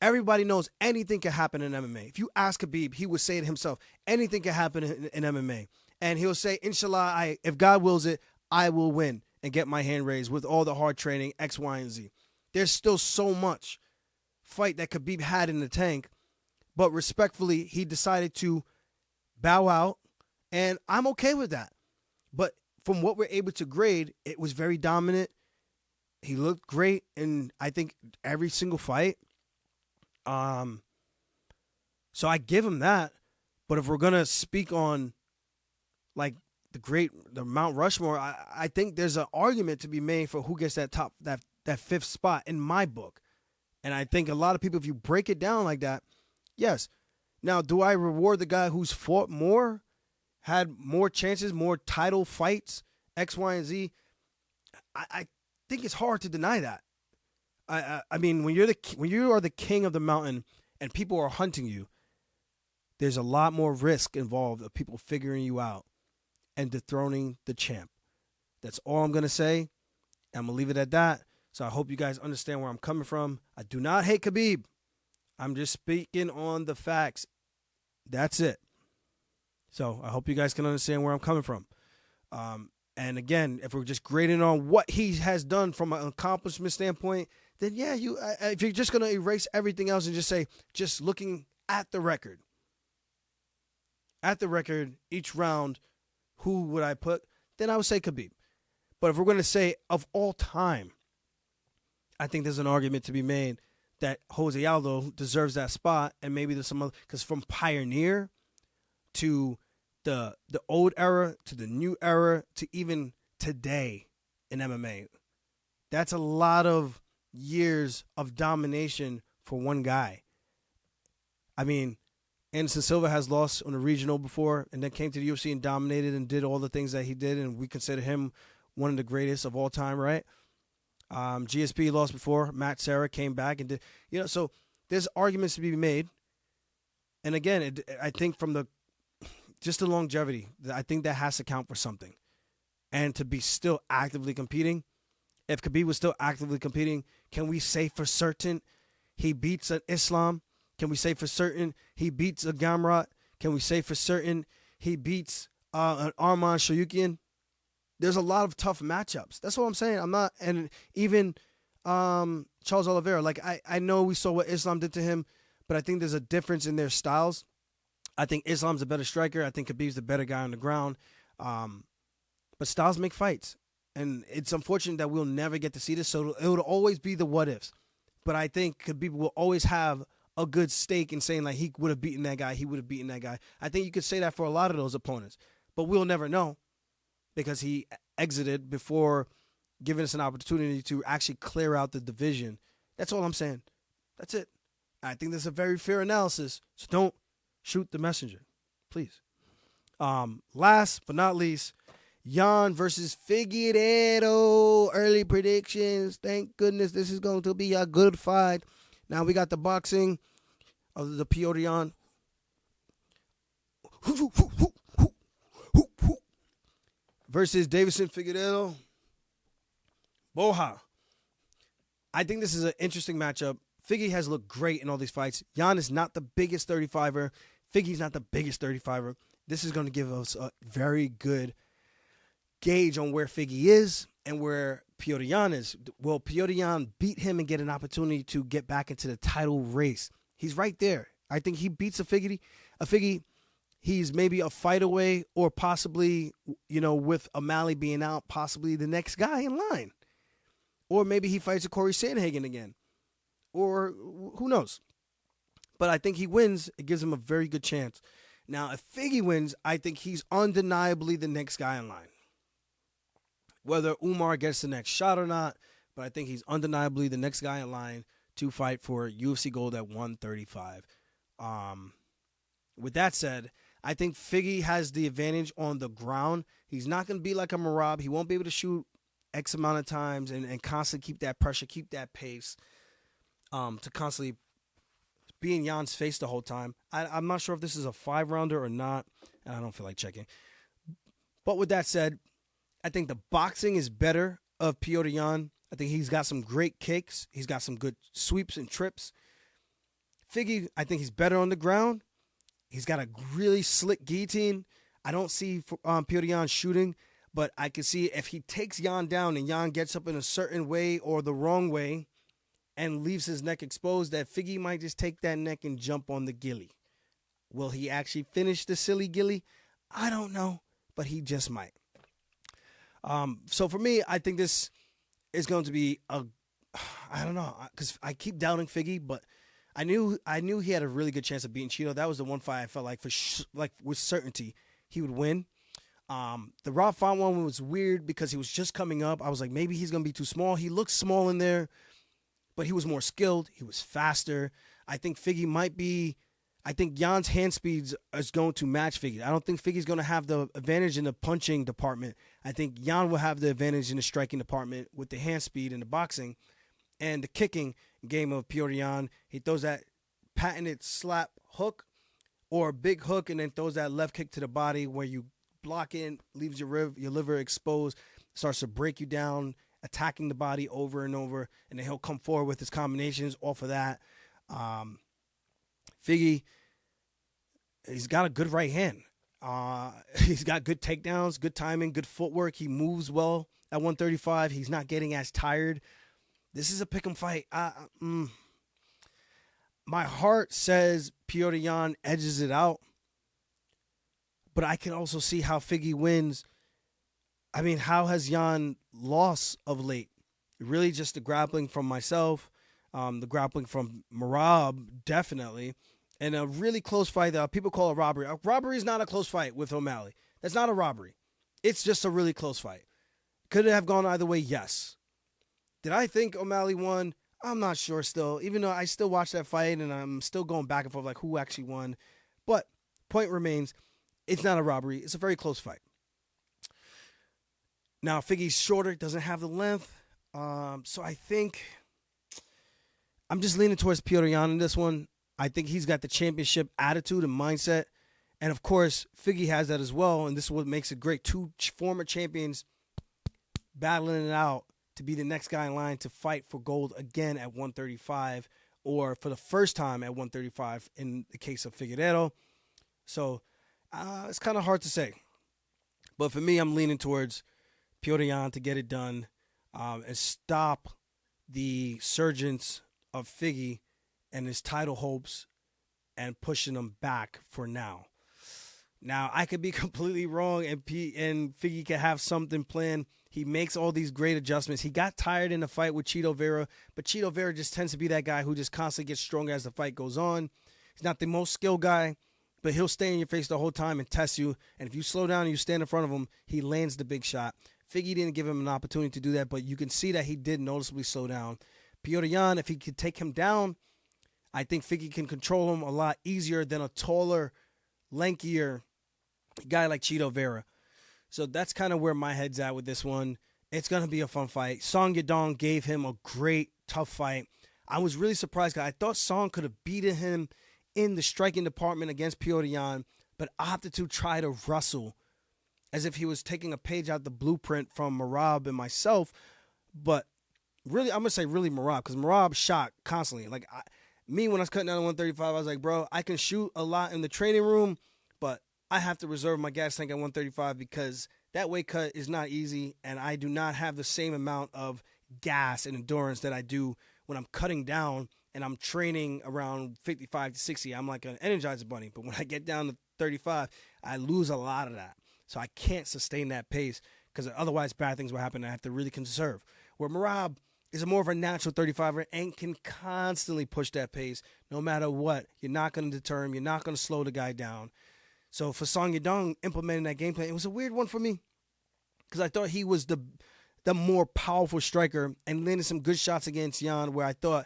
Everybody knows anything can happen in MMA. If you ask Khabib, he would say it himself. Anything can happen in MMA. And he'll say, Inshallah, if God wills it, I will win and get my hand raised with all the hard training, X, Y, and Z. There's still so much fight that Khabib had in the tank, but respectfully, he decided to bow out, and I'm okay with that. But from what we're able to grade, it was very dominant. He looked great in, I think, every single fight. So I give him that. But if we're going to speak on, like, the Mount Rushmore, I think there's an argument to be made for who gets that fifth spot in my book. And I think a lot of people, if you break it down like that, yes. Now, do I reward the guy who's fought more, had more chances, more title fights, X, Y, and Z? I think it's hard to deny that. I mean, when you are the king of the mountain and people are hunting you, there's a lot more risk involved of people figuring you out and dethroning the champ. That's all I'm going to say. I'm going to leave it at that. So I hope you guys understand where I'm coming from. I do not hate Khabib. I'm just speaking on the facts. That's it. So I hope you guys can understand where I'm coming from. And again, if we're just grading on what he has done from an accomplishment standpoint, then yeah, if you're just going to erase everything else and just say, just looking at the record, each round, who would I put? Then I would say Khabib. But if we're going to say of all time, I think there's an argument to be made that Jose Aldo deserves that spot, and maybe there's some other, because from Pioneer to the old era to the new era to even today in MMA, that's a lot of years of domination for one guy. I mean, Anderson Silva has lost on a regional before and then came to the UFC and dominated and did all the things that he did, and we consider him one of the greatest of all time, right? GSP lost before. Matt Serra came back and did, so there's arguments to be made. And again, I think from just the longevity, I think that has to count for something. and to be still actively competing. If Khabib was still actively competing, can we say for certain he beats an Islam? Can we say for certain he beats a Gamrot? Can we say for certain he beats an Arman Shoyukian? There's a lot of tough matchups. That's what I'm saying. I'm not, and even Charles Oliveira. Like I know we saw what Islam did to him, but I think there's a difference in their styles. I think Islam's a better striker. I think Khabib's the better guy on the ground. But styles make fights. And it's unfortunate that we'll never get to see this. So it would always be the what ifs. But I think Khabib will always have a good stake in saying, like, he would have beaten that guy. He would have beaten that guy. I think you could say that for a lot of those opponents. But we'll never know because he exited before giving us an opportunity to actually clear out the division. That's all I'm saying. That's it. I think that's a very fair analysis. So don't shoot the messenger, please. Last but not least, Jan versus Figueiredo. Early predictions. Thank goodness this is going to be a good fight. Now we got the boxing of the Piotr Jan versus Davison Figueiredo. Boha. I think this is an interesting matchup. Figgy has looked great in all these fights. Jan is not the biggest 35er. Figgy's not the biggest 35er. This is going to give us a very good gauge on where Figgy is and where Piotr Jan is. Will Piotr Jan beat him and get an opportunity to get back into the title race? He's right there. I think he beats a Figgy. He's maybe a fight away, or possibly, with O'Malley being out, possibly the next guy in line. Or maybe he fights a Corey Sandhagen again. Or who knows? But I think he wins. It gives him a very good chance. Now, if Figgy wins, I think he's undeniably the next guy in line. Whether Umar gets the next shot or not, but I think he's undeniably the next guy in line to fight for UFC gold at 135. With that said, I think Figgy has the advantage on the ground. He's not going to be like a Merab. He won't be able to shoot X amount of times and constantly keep that pressure, keep that pace, to constantly be in Jan's face the whole time. I'm not sure if this is a 5-rounder or not, and I don't feel like checking. But with that said, I think the boxing is better of Piotr Jan. I think he's got some great kicks. He's got some good sweeps and trips. Figgy, I think he's better on the ground. He's got a really slick guillotine. I don't see Piotr Jan shooting, but I can see if he takes Jan down and Jan gets up in a certain way or the wrong way and leaves his neck exposed, that Figgy might just take that neck and jump on the gilly. Will he actually finish the silly gilly? I don't know, but he just might. So for me, I think this is going to be I don't know, because I keep doubting Figgy, but I knew he had a really good chance of beating Cheeto. That was the one fight I felt like with certainty he would win. The Rob Font one was weird because he was just coming up. I was like, maybe he's going to be too small. He looked small in there, but he was more skilled. He was faster. I think Figgy might be. I think Jan's hand speeds is going to match Figgy. I don't think Figgy's going to have the advantage in the punching department. I think Jan will have the advantage in the striking department with the hand speed and the boxing and the kicking game of Piotr Jan. He throws that patented slap hook or big hook and then throws that left kick to the body where you block in, leaves your liver exposed, starts to break you down, attacking the body over and over, and then he'll come forward with his combinations off of that. Figgy, he's got a good right hand. He's got good takedowns, good timing, good footwork. He moves well at 135. He's not getting as tired. This is a pick'em fight. My heart says Piotr Jan edges it out, but I can also see how Figgy wins. I mean, how has Jan lost of late? Really just the grappling from myself, the grappling from Merab, definitely. And a really close fight that people call a robbery. A robbery is not a close fight with O'Malley. That's not a robbery. It's just a really close fight. Could it have gone either way? Yes. Did I think O'Malley won? I'm not sure still, even though I still watch that fight and I'm still going back and forth like who actually won. But point remains, it's not a robbery. It's a very close fight. Now, Figgy's shorter, doesn't have the length. So I think I'm just leaning towards Piotr Jan in this one. I think he's got the championship attitude and mindset. And, of course, Figgy has that as well, and this is what makes it great. Two former champions battling it out to be the next guy in line to fight for gold again at 135, or for the first time at 135 in the case of Figueiredo. So it's kind of hard to say. But for me, I'm leaning towards Petr Yan to get it done and stop the surgence of Figgy and his title hopes and pushing him back for now. Now, I could be completely wrong, and Figgy could have something planned. He makes all these great adjustments. He got tired in the fight with Chito Vera, but Chito Vera just tends to be that guy who just constantly gets stronger as the fight goes on. He's not the most skilled guy, but he'll stay in your face the whole time and test you. And if you slow down and you stand in front of him, he lands the big shot. Figgy didn't give him an opportunity to do that, but you can see that he did noticeably slow down. Petr Yan, if he could take him down, I think Figgy can control him a lot easier than a taller, lankier guy like Chito Vera. So that's kind of where my head's at with this one. It's going to be a fun fight. Song Yadong gave him a great, tough fight. I was really surprised because I thought Song could have beaten him in the striking department against Petr Yan, but opted to try to wrestle as if he was taking a page out of the blueprint from Merab and myself. But really, I'm going to say really Merab, because Merab shot constantly. Like, when I was cutting down to 135, I was like, bro, I can shoot a lot in the training room, but I have to reserve my gas tank at 135 because that weight cut is not easy, and I do not have the same amount of gas and endurance that I do when I'm cutting down and I'm training around 55 to 60. I'm like an Energizer bunny, but when I get down to 35, I lose a lot of that. So I can't sustain that pace because otherwise bad things will happen and I have to really conserve. Where Merab is more of a natural 35er and can constantly push that pace no matter what. You're not going to deter him. You're not going to slow the guy down. So for Song Yadong implementing that game plan, it was a weird one for me because I thought he was the more powerful striker and landed some good shots against Yan, where I thought,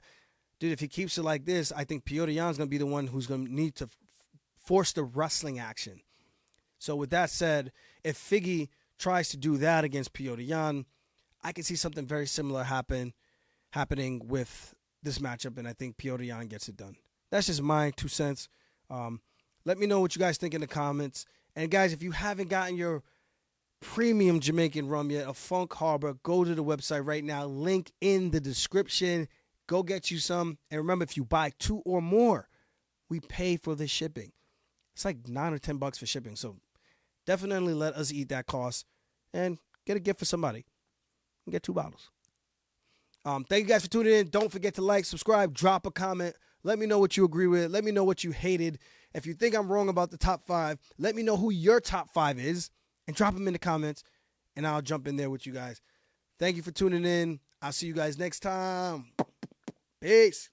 dude, if he keeps it like this, I think Petr Yan's going to be the one who's going to need to force the wrestling action. So with that said, if Figgy tries to do that against Petr Yan, I can see something very similar happening with this matchup, and I think Petr Yan gets it done. That's just my 2 cents. Let me know what you guys think in the comments. And guys, if you haven't gotten your premium Jamaican rum yet, a Funk Harbor, go to the website right now. Link in the description. Go get you some. And remember, if you buy 2 or more, we pay for the shipping. It's like $9 or $10 for shipping. So definitely let us eat that cost and get a gift for somebody. And get 2 bottles. Thank you guys for tuning in. Don't forget to like, subscribe, drop a comment. Let me know what you agree with. Let me know what you hated. If you think I'm wrong about the top 5, let me know who your top 5 is and drop them in the comments, and I'll jump in there with you guys. Thank you for tuning in. I'll see you guys next time. Peace.